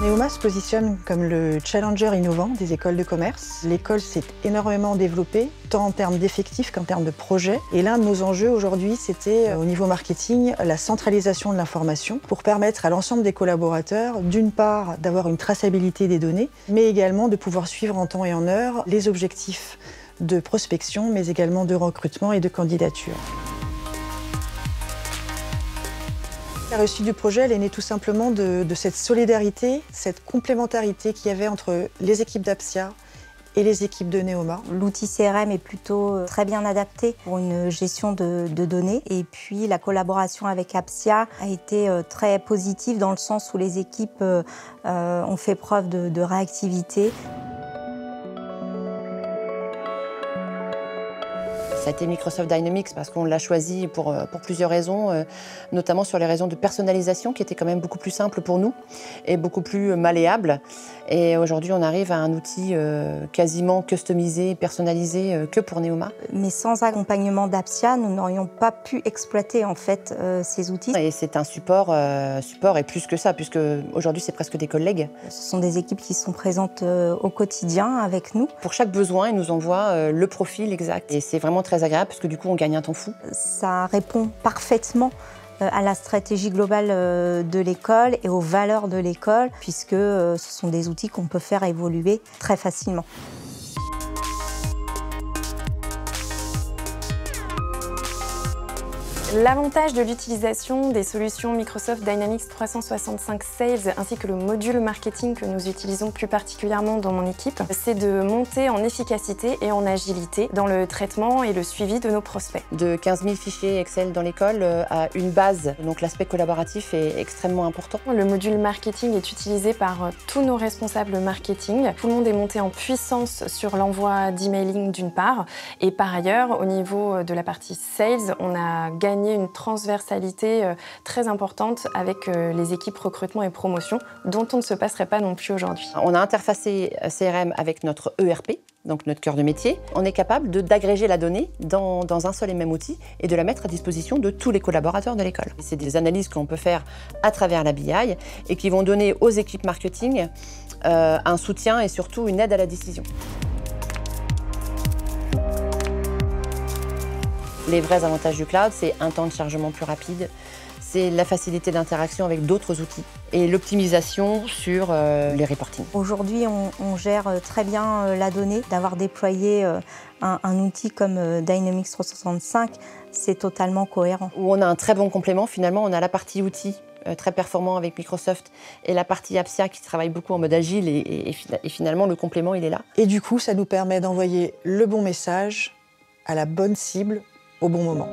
Neoma se positionne comme le challenger innovant des écoles de commerce. L'école s'est énormément développée, tant en termes d'effectifs qu'en termes de projets. Et l'un de nos enjeux aujourd'hui, c'était au niveau marketing, la centralisation de l'information pour permettre à l'ensemble des collaborateurs, d'une part, d'avoir une traçabilité des données, mais également de pouvoir suivre en temps et en heure les objectifs de prospection, mais également de recrutement et de candidature. La réussite du projet, elle est née tout simplement de cette solidarité, cette complémentarité qu'il y avait entre les équipes d'Apsia et les équipes de Neoma. L'outil CRM est plutôt très bien adapté pour une gestion de données. Et puis la collaboration avec Apsia a été très positive dans le sens où les équipes ont fait preuve de réactivité. Ça a été Microsoft Dynamics parce qu'on l'a choisi pour plusieurs raisons, notamment sur les raisons de personnalisation qui étaient quand même beaucoup plus simples pour nous et beaucoup plus malléables. Et aujourd'hui, on arrive à un outil quasiment customisé, personnalisé que pour Neoma. Mais sans accompagnement d'Apsia, nous n'aurions pas pu exploiter en fait ces outils. Et c'est un support et plus que ça, puisque aujourd'hui, c'est presque des collègues. Ce sont des équipes qui sont présentes au quotidien avec nous. Pour chaque besoin, ils nous envoient le profil exact. Et c'est vraiment très agréable parce que du coup, on gagne un temps fou. Ça répond parfaitement à la stratégie globale de l'école et aux valeurs de l'école, puisque ce sont des outils qu'on peut faire évoluer très facilement. L'avantage de l'utilisation des solutions Microsoft Dynamics 365 Sales ainsi que le module marketing que nous utilisons plus particulièrement dans mon équipe, c'est de monter en efficacité et en agilité dans le traitement et le suivi de nos prospects. De 15 000 fichiers Excel dans l'école à une base, donc l'aspect collaboratif est extrêmement important. Le module marketing est utilisé par tous nos responsables marketing. Tout le monde est monté en puissance sur l'envoi d'emailing d'une part, et par ailleurs, au niveau de la partie sales, on a gagné une transversalité très importante avec les équipes recrutement et promotion, dont on ne se passerait pas non plus aujourd'hui. On a interfacé CRM avec notre ERP, donc notre cœur de métier. On est capable d'agréger la donnée dans un seul et même outil et de la mettre à disposition de tous les collaborateurs de l'école. C'est des analyses qu'on peut faire à travers la BI et qui vont donner aux équipes marketing un soutien et surtout une aide à la décision. Les vrais avantages du cloud, c'est un temps de chargement plus rapide, c'est la facilité d'interaction avec d'autres outils et l'optimisation sur les reporting. Aujourd'hui, on gère très bien la donnée. D'avoir déployé un outil comme Dynamics 365, c'est totalement cohérent. Où on a un très bon complément, finalement, on a la partie outils très performant avec Microsoft et la partie Apsia qui travaille beaucoup en mode agile et finalement le complément il est là. Et du coup, ça nous permet d'envoyer le bon message à la bonne cible au bon moment.